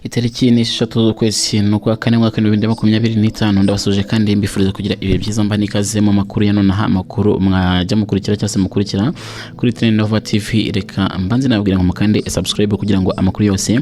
Itariki ni 6 z'ukwezi n'ukwa kane mwaka 2025 ndabasuje kandi mbifuriza kugira ibihe byiza mba nikaze mu makuru ya nonaha makuru mwajya mukurikira cyase mukurikira kuri Trendova TV. Reka mbanze nababwira ngo mukande subscribe kugira ngo amakuru yose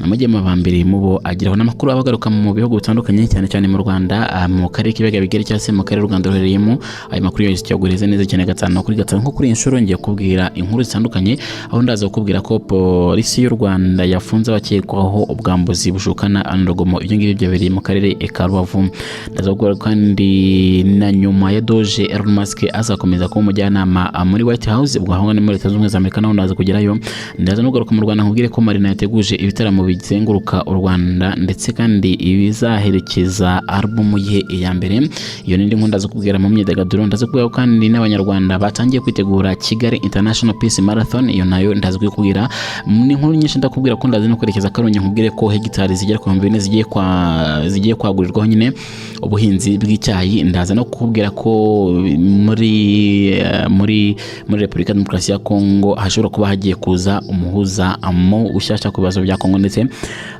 amujye mabambere mubo agiraho n'amakuru abagaruka mu bihugu bitandukanye cyane cyane mu Rwanda mu karere k'ibiyaga bigari cyase mu karere Rwanda ruhereyemo. Ayo makuru yose cyagureze neza cyane gatanu kuri gatanu nko kuri inshuro ngiye kubwira inkuru zitandukanye, aho ndaza kukubwira ko polisi y'u Rwanda yafunze abakekwaho ubwambuzi bushukana anogomo ibyo ngibyo byabereye mu karere ka Rubavu. Ndaza kukubwira kandi na nyuma ya Doge Elon Musk azakomeza kuba umujyanama muri White House ubwo ahangana muri Leta Zunze Ubumwe za Amerika, naho ndaza kugerayo. Ndaza no kugaruka mu Rwanda nkubwire ko Marina yateguje ibitaramo bizenguruka u Rwanda ndetse kandi ibizaherekeza album ye ya mbere. Iyo nindi nkunda zo kubwira mu myidagaduro. Ndaza kubwira kandi n'abanyarwanda batangiye kwitegura Kigali International Peace Marathon, iyo nayo ndaza kubwira ni nkuru nyinshi. Ndakubwira ko ndaza no kwerekeza Karongi nkubwire ko hegitari zigera ku 2000 zigiye kwagurirwaho nyine ubuhinzi bw'icyayi. Ndaza no kukubwira ko muri Repubulika Demokarasi ya Kongo hashobora kuba hagiye kuza umuhuza ushyashya ku bibazo bya Kongo ndetse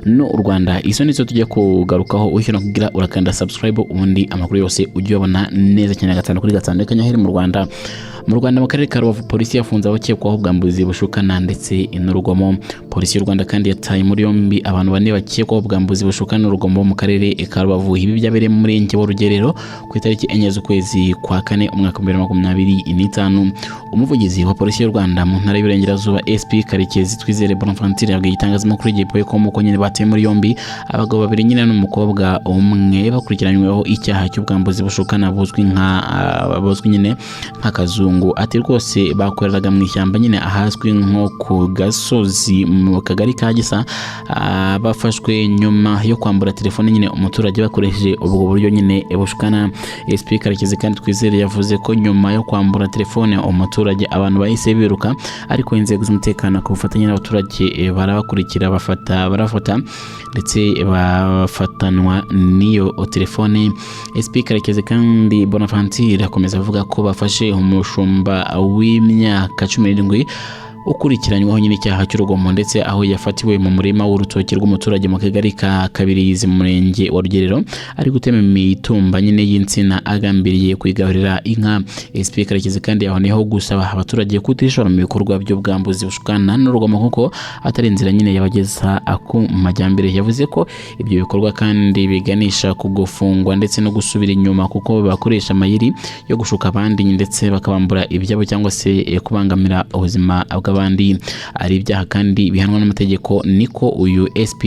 no u Rwanda. Izo nizo tugiye kugarukaho. Uhishyura kugira urakanda subscribe ubundi amakuru yose ujye ubona neza cyane gatanu kuri gatanu. Reka nyahere mu Rwanda. Mu Rwanda mu karere ka Rubavu polisi yafunze abakekwaho ubwambuzi bushukana ndetse n'urugomo. Polisi y'u Rwanda kandi yataye muri yombi abantu bane bakekwaho ubwambuzi bushukana n'urugomo mu karere ka Rubavu. Ibi byabereye mu murenge wa Rugerero ku itariki 4 z'ukwezi kwa kane umwaka 2025. Umuvugizi wa polisi y'u Rwanda mu ntara y'Iburengerazuba SP Karekezi Twizere Bonaventure yabwiye itangazamakuru igihe ko muko nyine bateye muri yombi abagabo babiri nyine n'umukobwa umwe bakurikiranyweho icyaha cy'ubwambuzi bushukana buzwi nyine nk'akazungu. Ati rwose bakoreraga mu ishyamba nyine ahazwi nko ku Gasozi mu kagari ka Gisa. Bafashwe nyuma yo kwambura telefone nyine umuturage bakoresheje ubwo buryo nyine bushukana. SP Karekezi kandi Twizere yavuze ko nyuma yo kwambura telefone umuturage abantu bahise biruka, ariko inzego z'umutekano ku bufatanye n'abaturage barabakurikira barafata ndetse bafatanwa n'iyo telefone. SP Karekezi kandi Bonaventure akomeza avuga ko bafashe umushumba w'imyaka 17 ukurikiranyweho nyine icyaha cy'urugomo ndetse aho yafatiwe mu murima w'urutoki rw'umuturage mu kagari ka Kabirizi mu murenge wa Rugerero ari gutema imitumba nyine y'insina agambiriye kwigaburira inka. SP Karekezi kandi yahoneyeho gusaba abaturage kutishora mu bikorwa by'ubwambuzi bushukana n'urugomo kuko atari inzira nyine yabageza ku majyambere. Yavuze ko ibyo bikorwa kandi biganisha ku gufungwa ndetse no gusubira inyuma kuko bakoresha amayiri yo gushuka abandi ndetse bakabambura ibyabo cyangwa se kubangamira ubuzima abandi. Ari ibyaha kandi bihanwa n'amategeko, niko uyu SP